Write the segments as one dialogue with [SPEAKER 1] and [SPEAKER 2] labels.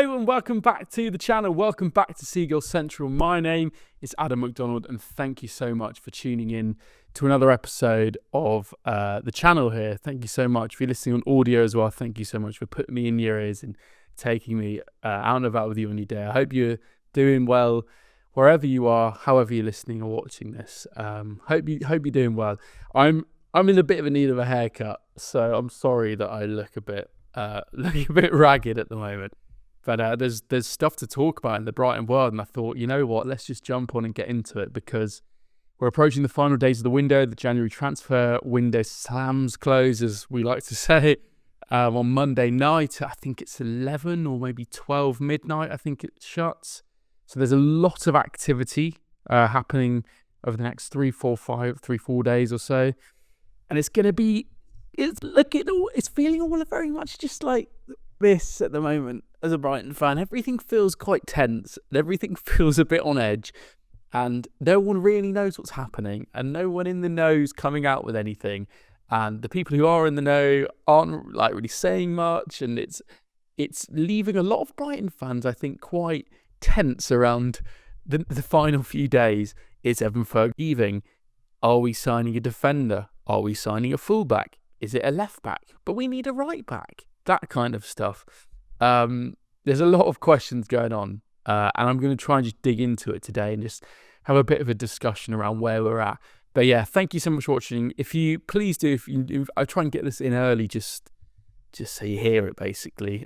[SPEAKER 1] Hello and welcome back to the channel. Welcome back to Seagulls Central. My name is Adam MacDonald and thank you so much for tuning in to another episode of the channel here. Thank you so much. If you're listening on audio as well, thank you so much for putting me in your ears and taking me out and about with you on your day. I hope you're doing well wherever you are, however you're listening or watching this. Hope you're doing well. I'm in a bit of a need of a haircut, so I'm sorry that I look a bit ragged at the moment. But there's stuff to talk about in the Brighton world, and I thought, you know what, let's just jump on and get into it because we're approaching the final days of the window. The January transfer window slams close, as we like to say, on Monday night. I think it's 11 or maybe 12 midnight, I think it shuts. So there's a lot of activity happening over the next 3-4 days or so. And it's going to be, it's feeling all very much just like this at the moment. As a Brighton fan, everything feels quite tense and everything feels a bit on edge, and no one really knows what's happening and no one in the know is coming out with anything, and the people who are in the know aren't really saying much, and it's leaving a lot of Brighton fans, I think, quite tense around the final few days. Is Evan Ferguson leaving? Are we signing a defender? Are we signing a fullback? Is it a left back? But we need a right back. That kind of stuff. There's a lot of questions going on, and I'm going to try and just dig into it today and just have a bit of a discussion around where we're at. But yeah, thank you so much for watching. If you I try and get this in early, just so you hear it, basically.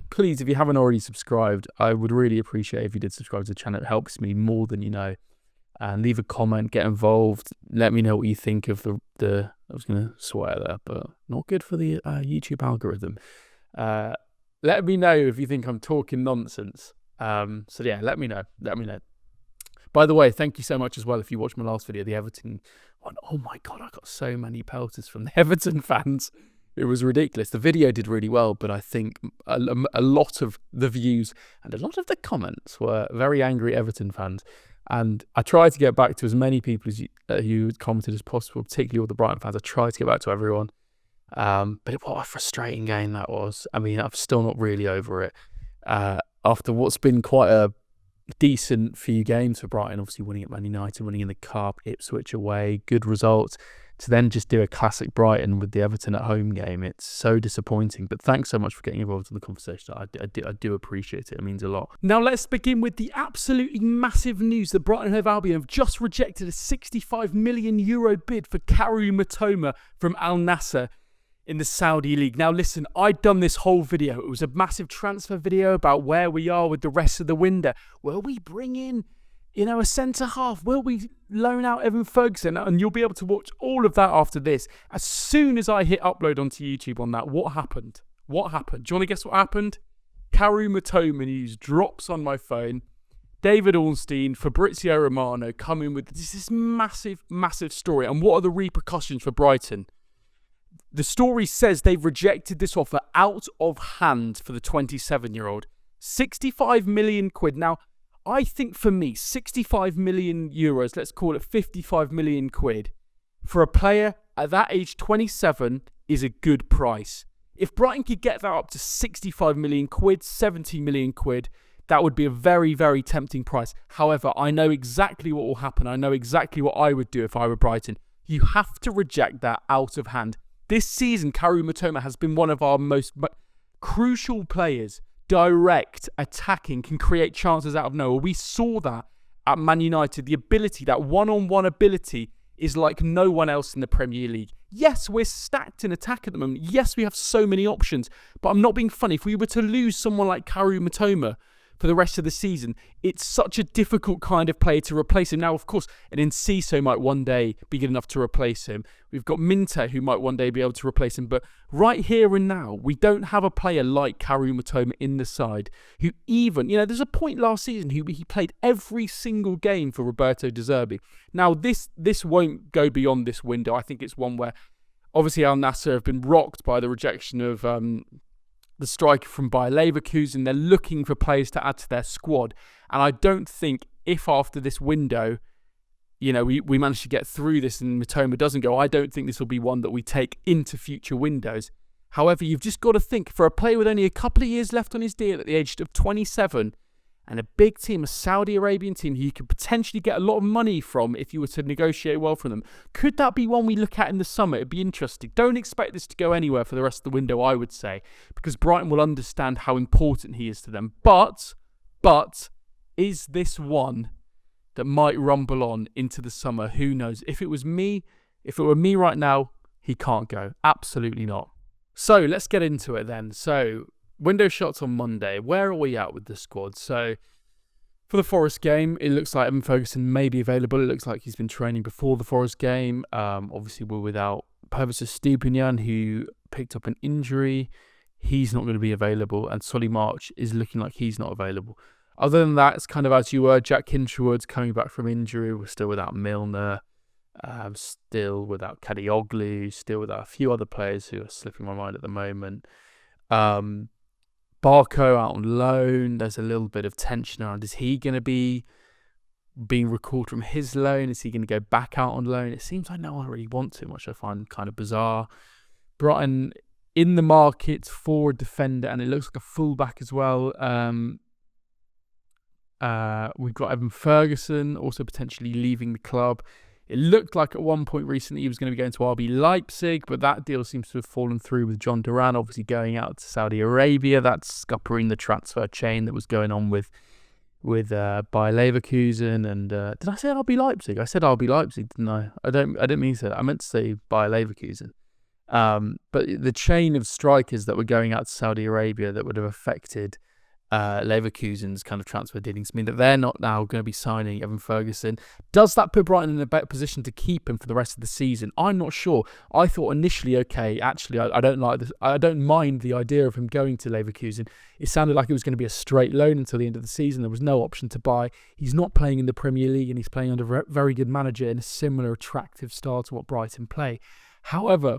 [SPEAKER 1] Please, if you haven't already subscribed, I would really appreciate if you did subscribe to the channel. It helps me more than you know. And leave a comment, get involved. Let me know what you think of the I was going to swear there, but not good for the YouTube algorithm. Let me know if you think I'm talking nonsense. So yeah, let me know. By the way, thank you so much as well if you watched my last video, the Everton one. Oh my God, I got so many pelters from the Everton fans. It was ridiculous. The video did really well, but I think a lot of the views and a lot of the comments were very angry Everton fans. And I tried to get back to as many people as who commented as possible, particularly all the Brighton fans. I tried to get back to everyone. But what a frustrating game that was. I mean, I'm still not really over it. After what's been quite a decent few games for Brighton, obviously winning at Man United, winning in the Cup, Ipswich away, good results, to then just do a classic Brighton with the Everton at home game. It's so disappointing. But thanks so much for getting involved in the conversation. I do appreciate it. It means a lot. Now let's begin with the absolutely massive news that Brighton and Hove Albion have just rejected a €65 million bid for Mitoma from Al Nassr in the Saudi League. Now listen, I'd done this whole video. It was a massive transfer video about where we are with the rest of the window. Will we bring in, a centre-half? Will we loan out Evan Ferguson? And you'll be able to watch all of that after this. As soon as I hit upload onto YouTube on that, what happened? Do you want to guess what happened? Mitoma news drops on my phone. David Ornstein, Fabrizio Romano coming with this massive, massive story. And what are the repercussions for Brighton? The story says they've rejected this offer out of hand for the 27-year-old. 65 million quid. Now, I think for me, 65 million euros, let's call it 55 million quid, for a player at that age, 27, is a good price. If Brighton could get that up to 65 million quid, 70 million quid, that would be a very, very tempting price. However, I know exactly what will happen. I know exactly what I would do if I were Brighton. You have to reject that out of hand. This season, Mitoma has been one of our most crucial players. Direct, attacking, can create chances out of nowhere. We saw that at Man United. The ability, that one-on-one ability, is like no one else in the Premier League. Yes, we're stacked in attack at the moment. Yes, we have so many options. But I'm not being funny. If we were to lose someone like Mitoma for the rest of the season, it's such a difficult kind of player to replace him. Now, of course, an Enciso might one day be good enough to replace him. We've got Minteh, who might one day be able to replace him. But right here and now, we don't have a player like Mitoma in the side who even, there's a point last season he played every single game for Roberto De Zerbi. Now, this won't go beyond this window. I think it's one where, obviously, Al Nassr have been rocked by the rejection of the striker from Bayer Leverkusen. They're looking for players to add to their squad. And I don't think if after this window, we manage to get through this and Mitoma doesn't go, I don't think this will be one that we take into future windows. However, you've just got to think, for a player with only a couple of years left on his deal at the age of 27, and a big team, a Saudi Arabian team who you could potentially get a lot of money from if you were to negotiate well for them, could that be one we look at in the summer? It'd be interesting. Don't expect this to go anywhere for the rest of the window, I would say, because Brighton will understand how important he is to them. But, is this one that might rumble on into the summer? Who knows? If it were me right now, he can't go. Absolutely not. So let's get into it then. So window shots on Monday. Where are we at with the squad? So for the Forest game, it looks like Evan Ferguson may be available. It looks like he's been training before the Forest game. Obviously, we're without Stupinian, who picked up an injury. He's not going to be available. And Solly March is looking like he's not available. Other than that, it's kind of as you were. Jack Kincherwood's coming back from injury. We're still without Milner. Still without Kadioglu. Still without a few other players who are slipping my mind at the moment. Barco out on loan. There's a little bit of tension around. Is he going to be being recalled from his loan? Is he going to go back out on loan? It seems like no one really wants him, which I find kind of bizarre. Brighton in the market for a defender, and it looks like a fullback as well. We've got Evan Ferguson also potentially leaving the club. It looked like at one point recently he was going to be going to RB Leipzig, but that deal seems to have fallen through with John Duran obviously going out to Saudi Arabia. That's scuppering the transfer chain that was going on with Bayer Leverkusen. And did I say RB Leipzig? I said RB Leipzig, didn't I? I didn't mean to say that. I meant to say Bayer Leverkusen. But the chain of strikers that were going out to Saudi Arabia that would have affected Leverkusen's kind of transfer dealings mean that they're not now going to be signing Evan Ferguson. Does that put Brighton in a better position to keep him for the rest of the season? I'm not sure. I thought initially, okay, actually, I don't like this. I don't mind the idea of him going to Leverkusen. It sounded like it was going to be a straight loan until the end of the season. There was no option to buy. He's not playing in the Premier League, and he's playing under a very good manager in a similar attractive style to what Brighton play. However,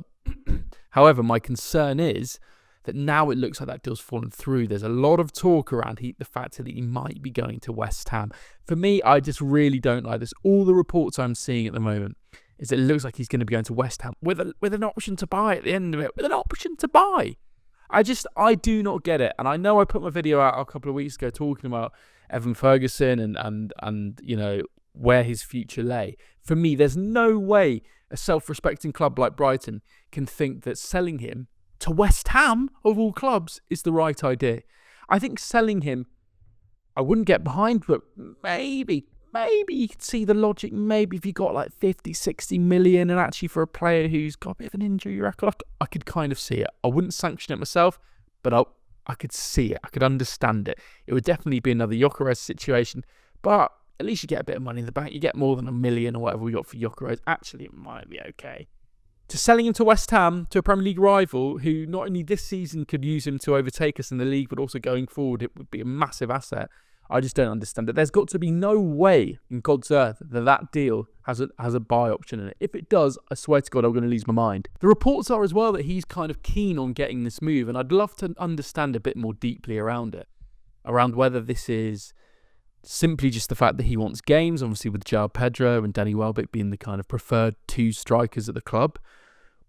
[SPEAKER 1] my concern is that now it looks like that deal's fallen through. There's a lot of talk around the fact that he might be going to West Ham. For me, I just really don't like this. All the reports I'm seeing at the moment is that it looks like he's going to be going to West Ham with an option to buy at the end of it. With an option to buy. I do not get it. And I know I put my video out a couple of weeks ago talking about Evan Ferguson and you know, where his future lay. For me, there's no way a self-respecting club like Brighton can think that selling him to West Ham, of all clubs, is the right idea. I think selling him, I wouldn't get behind, but maybe you could see the logic. Maybe if you got like 50, 60 million, and actually for a player who's got a bit of an injury record, I could kind of see it. I wouldn't sanction it myself, but I could see it. I could understand it. It would definitely be another Gyökeres situation, but at least you get a bit of money in the bank. You get more than $1 million or whatever we got for Gyökeres. Actually, it might be okay. To selling him to West Ham, to a Premier League rival, who not only this season could use him to overtake us in the league, but also going forward, it would be a massive asset. I just don't understand it. There's got to be no way in God's earth that deal has a buy option in it. If it does, I swear to God, I'm going to lose my mind. The reports are as well that he's kind of keen on getting this move, and I'd love to understand a bit more deeply around it, around whether this is simply just the fact that he wants games, obviously with João Pedro and Danny Welbeck being the kind of preferred two strikers at the club.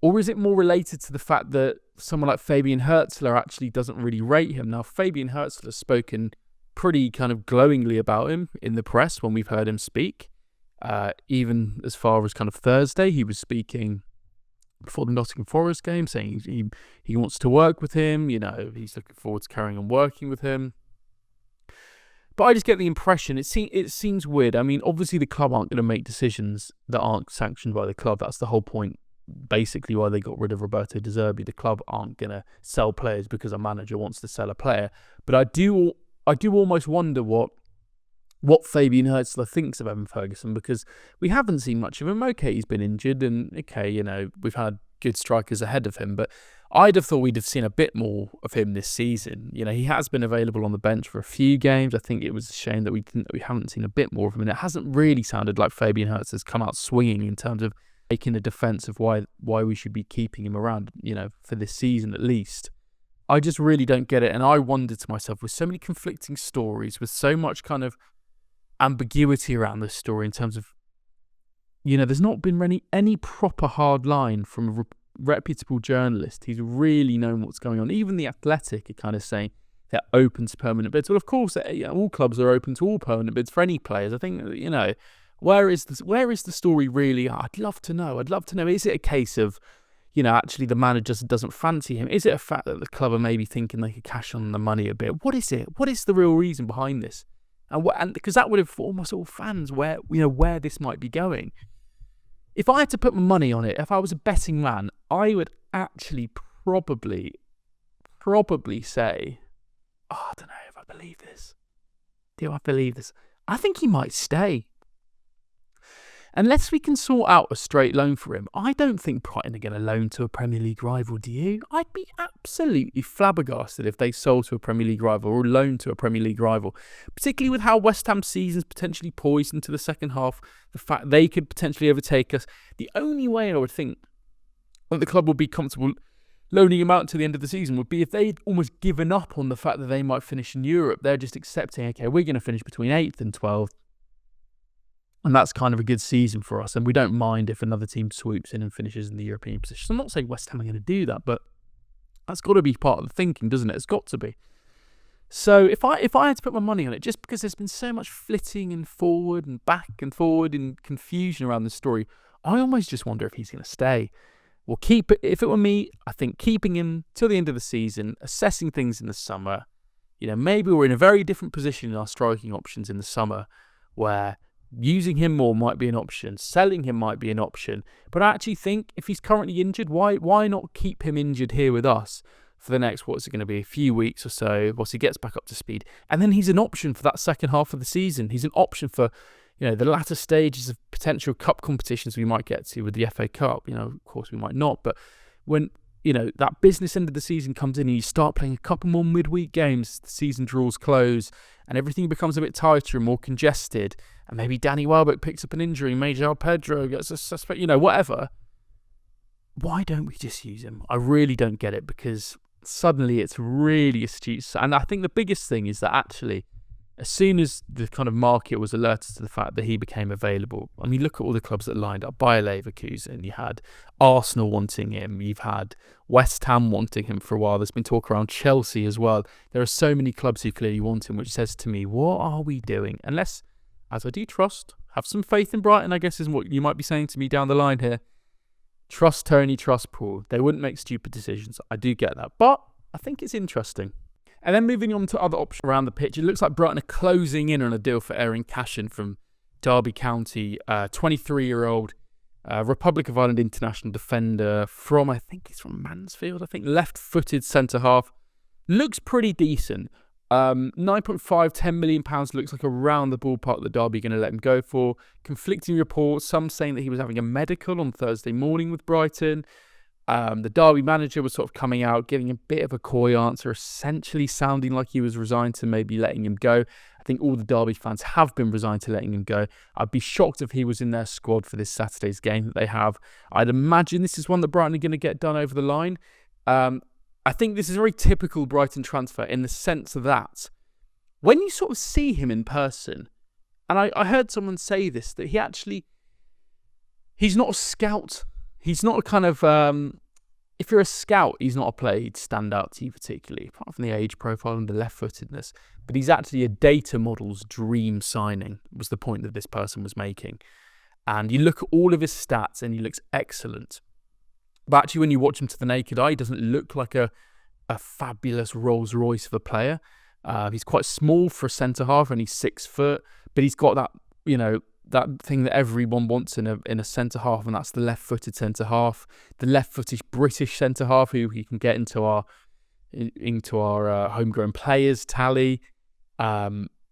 [SPEAKER 1] Or is it more related to the fact that someone like Fabian Hurzeler actually doesn't really rate him? Now, Fabian Hurzeler has spoken pretty kind of glowingly about him in the press when we've heard him speak. Even as far as kind of Thursday, he was speaking before the Nottingham Forest game, saying he wants to work with him. You know, he's looking forward to carrying on working with him. But I just get the impression, it seems weird. I mean, obviously the club aren't going to make decisions that aren't sanctioned by the club. That's the whole point. Basically why they got rid of Roberto De Zerbi. The club aren't going to sell players because a manager wants to sell a player. But I do almost wonder what Fabian Hurzeler thinks of Evan Ferguson, because we haven't seen much of him. Okay, he's been injured, and okay, you know, we've had good strikers ahead of him, but I'd have thought we'd have seen a bit more of him this season. You know, he has been available on the bench for a few games. I think it was a shame that we haven't seen a bit more of him, and it hasn't really sounded like Fabian Hurzeler's come out swinging in terms of making a defence of why we should be keeping him around, you know, for this season at least. I just really don't get it. And I wonder to myself, with so many conflicting stories, with so much kind of ambiguity around this story in terms of, you know, there's not been any proper hard line from reputable journalist. He's really known what's going on. Even The Athletic are kind of saying they're open to permanent bids. Well, of course, all clubs are open to all permanent bids for any players. I think, where is the story really? I'd love to know. Is it a case of, actually the manager just doesn't fancy him? Is it a fact that the club are maybe thinking they could cash on the money a bit? What is it? What is the real reason behind this? And because that would inform us all fans where this might be going. If I had to put my money on it, if I was a betting man, I would actually probably say, I don't know if I believe this. Do I believe this? I think he might stay. Unless we can sort out a straight loan for him, I don't think Brighton are going to loan to a Premier League rival, do you? I'd be absolutely flabbergasted if they sold to a Premier League rival or loaned to a Premier League rival, particularly with how West Ham's season's potentially poised into the second half, the fact they could potentially overtake us. The only way I would think that the club would be comfortable loaning him out to the end of the season would be if they'd almost given up on the fact that they might finish in Europe. They're just accepting, okay, we're going to finish between 8th and 12th. And that's kind of a good season for us. And we don't mind if another team swoops in and finishes in the European position. I'm not saying West Ham are going to do that, but that's got to be part of the thinking, doesn't it? It's got to be. So if I had to put my money on it, just because there's been so much flitting and forward and back and forward and confusion around the story, I almost just wonder if he's going to stay. Well, if it were me, I think keeping him till the end of the season, assessing things in the summer. Maybe we're in a very different position in our striking options in the summer, where using him more might be an option, selling him might be an option. But I actually think if he's currently injured, why not keep him injured here with us for the next, what's it going to be, a few weeks or so, once he gets back up to speed. And then he's an option for that second half of the season. He's an option for, the latter stages of potential cup competitions we might get to with the FA Cup. Of course we might not. But when, that business end of the season comes in and you start playing a couple more midweek games, the season draws close and everything becomes a bit tighter and more congested, and maybe Danny Welbeck picks up an injury, Major Pedro gets a suspect, whatever. Why don't we just use him? I really don't get it, because suddenly it's really astute. And I think the biggest thing is that actually, as soon as the kind of market was alerted to the fact that he became available, I mean, look at all the clubs that lined up. Bayer Leverkusen, you had Arsenal wanting him, you've had West Ham wanting him for a while. There's been talk around Chelsea as well. There are so many clubs who clearly want him, which says to me, what are we doing? Unless, as I do trust, have some faith in Brighton, I guess is what you might be saying to me down the line here. Trust Tony, trust Paul. They wouldn't make stupid decisions. I do get that. But I think it's interesting. And then moving on to other options around the pitch, it looks like Brighton are closing in on a deal for Aaron Cashion from Derby County, 23-year-old Republic of Ireland international defender from, I think he's from Mansfield, left-footed centre-half. Looks pretty decent. 9.5, 10 million pounds looks like around the ballpark that Derby are going to let him go for. Conflicting reports, some saying that he was having a medical on Thursday morning with Brighton. The Derby manager was sort of coming out, giving a bit of a coy answer, essentially sounding like he was resigned to maybe letting him go. I think all the Derby fans have been resigned to letting him go. I'd be shocked if he was in their squad for this Saturday's game that they have. I'd imagine this is one that Brighton are going to get done over the line. I think this is a very typical Brighton transfer in the sense that when you sort of see him in person, and I heard someone say this, that he's not a scout. He's not a kind of, if you're a scout, he's not a player who'd stand out to you particularly, apart from the age profile and the left-footedness. But he's actually a data model's dream signing, was the point that this person was making. And you look at all of his stats and he looks excellent. But actually, when you watch him to the naked eye, he doesn't look like a fabulous Rolls Royce of a player. He's quite small for a centre-half and he's 6 foot, but he's got that, that thing that everyone wants in a centre-half, and that's the left-footed centre-half, the left-footed British centre-half who he can get into our homegrown players tally.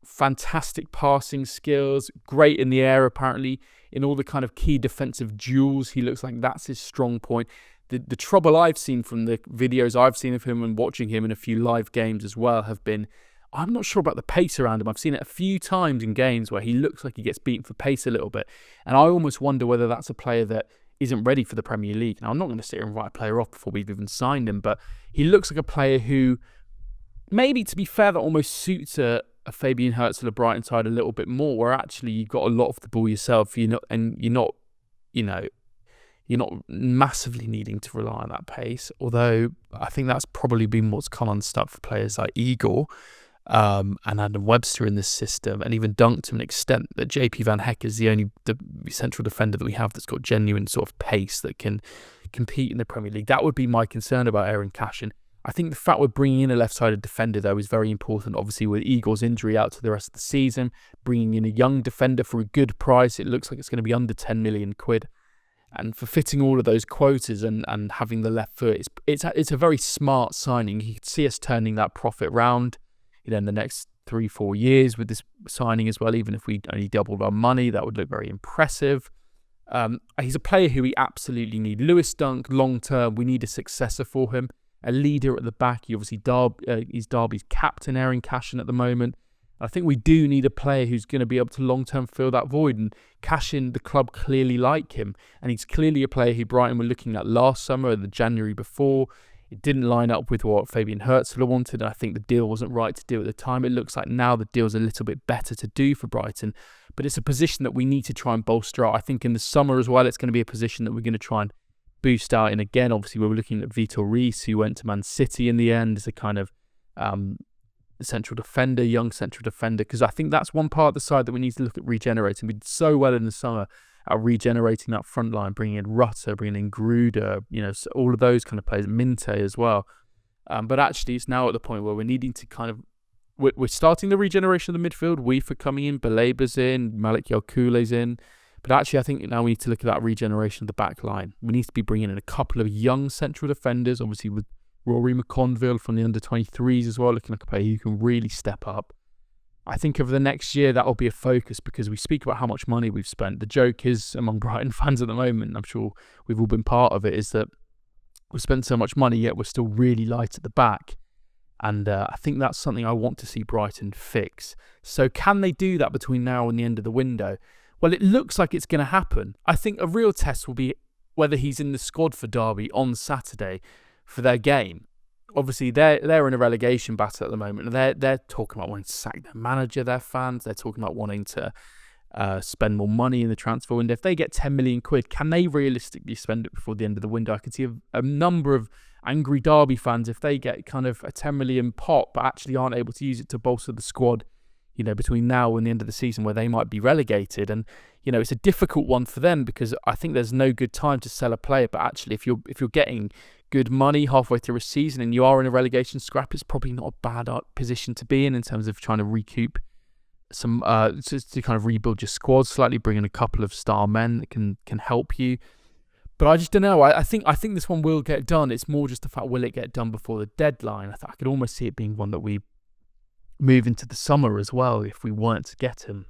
[SPEAKER 1] Fantastic passing skills, great in the air apparently. In all the kind of key defensive duels, he looks like that's his strong point. The trouble I've seen from the videos I've seen of him and watching him in a few live games as well have been, I'm not sure about the pace around him. I've seen it a few times in games where he looks like he gets beaten for pace a little bit. And I almost wonder whether that's a player that isn't ready for the Premier League. Now, I'm not going to sit here and write a player off before we've even signed him, but he looks like a player who, maybe to be fair, that almost suits a Fabian Hurzeler Brighton side a little bit more, where actually you've got a lot of the ball yourself, you're not you're not massively needing to rely on that pace. Although I think that's probably been what's come unstuck for players like Igor and Adam Webster in this system, and even Dunk to an extent, that JP Van Hecke is the only central defender that we have that's got genuine sort of pace that can compete in the Premier League. That would be my concern about Aaron Cashion. I think the fact we're bringing in a left-sided defender, though, is very important. Obviously, with Igor's injury out to the rest of the season, bringing in a young defender for a good price, it looks like it's going to be under 10 million quid. And for fitting all of those quotas and having the left foot, it's a very smart signing. You could see us turning that profit round, in the next 3-4 years with this signing as well. Even if we only doubled our money, that would look very impressive. He's a player who we absolutely need. Lewis Dunk, long term, we need a successor for him, a leader at the back. He obviously he's Derby's captain, Aaron Cashion, at the moment. I think we do need a player who's going to be able to long-term fill that void. And Cashion, the club clearly like him. And he's clearly a player who Brighton were looking at last summer, the January before. It didn't line up with what Fabian Hurzeler wanted. And I think the deal wasn't right to do at the time. It looks like now the deal's a little bit better to do for Brighton. But it's a position that we need to try and bolster out. I think in the summer as well, it's going to be a position that we're going to try and boost out. And again, obviously, we were looking at Vitor Reis, who went to Man City in the end as a kind of central defender, young central defender, because I think that's one part of the side that we need to look at regenerating. We did so well in the summer at regenerating that front line, bringing in Rutter, bringing in Gruder, all of those kind of players, Minteh as well. But actually, it's now at the point where we're needing to kind of, we're starting the regeneration of the midfield. Weaver coming in, Balaba's in, Malik Yalkule's in. But actually, I think now we need to look at that regeneration of the back line. We need to be bringing in a couple of young central defenders, obviously with Rory McConville from the under-23s as well, looking like a player who can really step up. I think over the next year, that will be a focus because we speak about how much money we've spent. The joke is, among Brighton fans at the moment, I'm sure we've all been part of it, is that we've spent so much money, yet we're still really light at the back. And I think that's something I want to see Brighton fix. So can they do that between now and the end of the window? Well, it looks like it's going to happen. I think a real test will be whether he's in the squad for Derby on Saturday for their game. Obviously, they're in a relegation battle at the moment. They're talking about wanting to sack their manager, their fans. They're talking about wanting to spend more money in the transfer window. If they get 10 million quid, can they realistically spend it before the end of the window? I could see a number of angry Derby fans if they get kind of a 10 million pot, but actually aren't able to use it to bolster the squad, between now and the end of the season where they might be relegated. And, it's a difficult one for them because I think there's no good time to sell a player. But actually, if you're getting good money halfway through a season and you are in a relegation scrap, it's probably not a bad position to be in terms of trying to recoup some, to kind of rebuild your squad slightly, bring in a couple of star men that can help you. But I just don't know. I think this one will get done. It's more just the fact, will it get done before the deadline? I could almost see it being one that we move into the summer as well if we weren't to get him.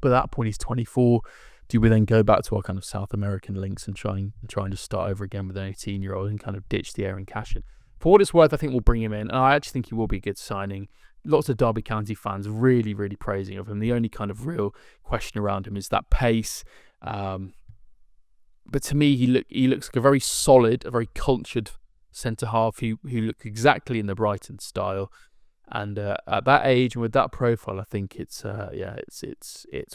[SPEAKER 1] But at that point, he's 24. Do we then go back to our kind of South American links and try and just start over again with an 18-year-old and kind of ditch the Aaron Cashion? For what it's worth, I think we'll bring him in. And I actually think he will be a good signing. Lots of Derby County fans really, really praising of him. The only kind of real question around him is that pace. But to me, he looks like a very solid, a very cultured centre-half who looks exactly in the Brighton style. And at that age and with that profile, I think it's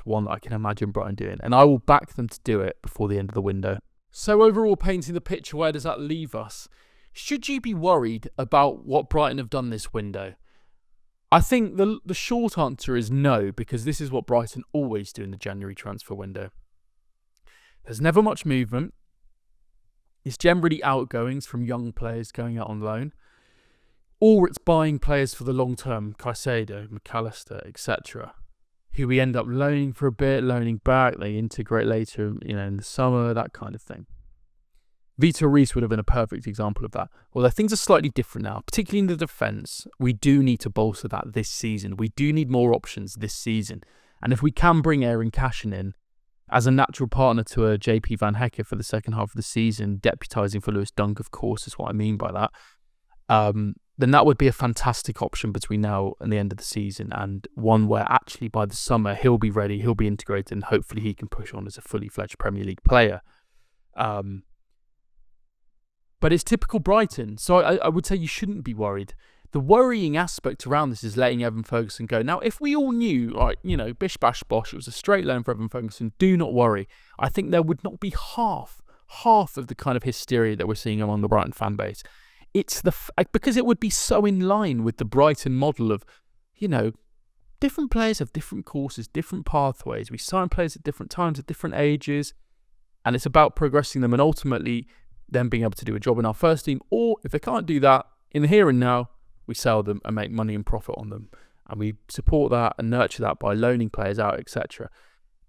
[SPEAKER 1] one that I can imagine Brighton doing. And I will back them to do it before the end of the window. So overall, painting the picture, where does that leave us? Should you be worried about what Brighton have done this window? I think the short answer is no, because this is what Brighton always do in the January transfer window. There's never much movement. It's generally outgoings from young players going out on loan. Or it's buying players for the long term, Caicedo, McAllister, etc., who we end up loaning for a bit, loaning back, they integrate later, in the summer, that kind of thing. Vitor Reis would have been a perfect example of that. Although things are slightly different now, particularly in the defence. We do need to bolster that this season. We do need more options this season. And if we can bring Aaron Cashion in as a natural partner to a JP Van Hecke for the second half of the season, deputising for Lewis Dunk, of course, is what I mean by that. Then that would be a fantastic option between now and the end of the season, and one where actually by the summer he'll be ready, he'll be integrated, and hopefully he can push on as a fully fledged Premier League player. But it's typical Brighton, so I would say you shouldn't be worried. The worrying aspect around this is letting Evan Ferguson go. Now, if we all knew, bish bash bosh, it was a straight loan for Evan Ferguson, do not worry. I think there would not be half half of the kind of hysteria that we're seeing among the Brighton fan base. It's because it would be so in line with the Brighton model of, different players have different courses, different pathways. We sign players at different times, at different ages, and it's about progressing them and ultimately them being able to do a job in our first team. Or if they can't do that, in the here and now, we sell them and make money and profit on them. And we support that and nurture that by loaning players out, etc.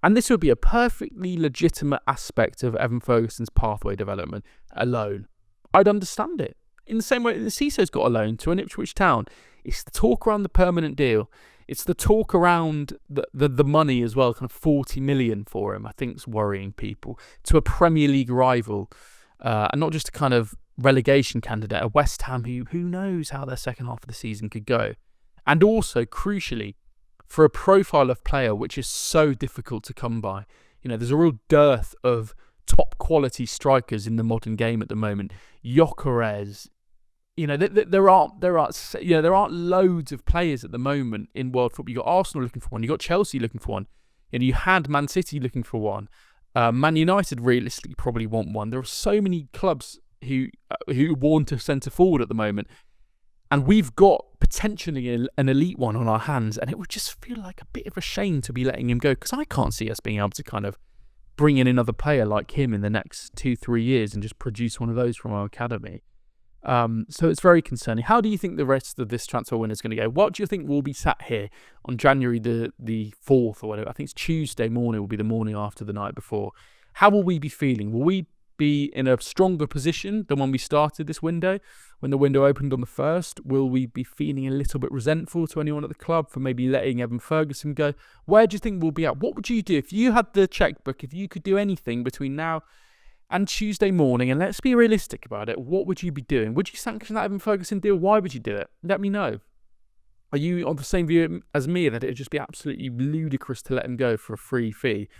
[SPEAKER 1] And this would be a perfectly legitimate aspect of Evan Ferguson's pathway development. A loan, I'd understand it. In the same way that Cisso's got a loan to an Ipswich Town. It's the talk around the permanent deal. It's the talk around the money as well, kind of 40 million for him, I think is worrying people, to a Premier League rival. And not just a kind of relegation candidate, a West Ham who knows how their second half of the season could go. And also, crucially, for a profile of player which is so difficult to come by. There's a real dearth of top quality strikers in the modern game at the moment. Gyökeres, there aren't loads of players at the moment in world football. You got Arsenal looking for one, you got Chelsea looking for one, you had Man City looking for one. Man United realistically probably want one. There are so many clubs who want a centre forward at the moment. And we've got potentially an elite one on our hands, and it would just feel like a bit of a shame to be letting him go, because I can't see us being able to kind of bring in another player like him in the next 2-3 years and just produce one of those from our academy. So it's very concerning. How do you think the rest of this transfer window is going to go? What do you think will be sat here on January the 4th or whatever? I think it's Tuesday morning, will be the morning after the night before. How will we be feeling? Will we be in a stronger position than when we started this window, when the window opened on the 1st? Will we be feeling a little bit resentful to anyone at the club for maybe letting Evan Ferguson go? Where do you think we'll be at? What would you do if you had the checkbook, if you could do anything between now and Tuesday morning? And let's be realistic about it. What would you be doing? Would you sanction that Evan Ferguson deal? Why would you do it? Let me know. Are you on the same view as me that it would just be absolutely ludicrous to let him go for a free fee?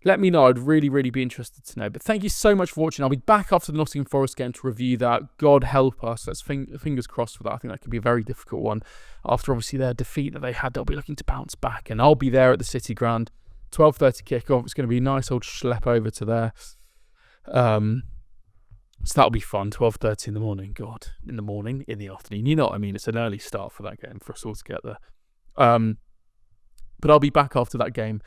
[SPEAKER 1] Let me know. I'd really, really be interested to know. But thank you so much for watching. I'll be back after the Nottingham Forest game to review that. God help us. Let's fingers crossed for that. I think that could be a very difficult one. After obviously their defeat that they had, they'll be looking to bounce back. And I'll be there at the City Ground. 12:30 kickoff. It's going to be a nice old schlep over to there. So that'll be fun. 12:30 in the morning. God, in the morning, in the afternoon. You know what I mean? It's an early start for that game for us all to get there. But I'll be back after that game,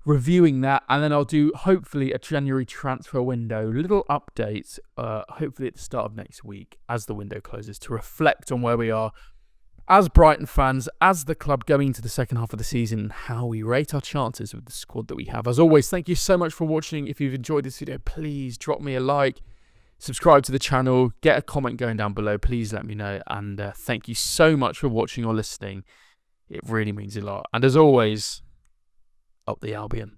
[SPEAKER 1] reviewing that, and then I'll do hopefully a January transfer window little update, hopefully at the start of next week as the window closes, to reflect on where we are as Brighton fans, as the club going into the second half of the season, and how we rate our chances with the squad that we have. As always, thank you so much for watching. If you've enjoyed this video, please drop me a like, subscribe to the channel, get a comment going down below. Please let me know, and thank you so much for watching or listening. It really means a lot. And as always, up the Albion.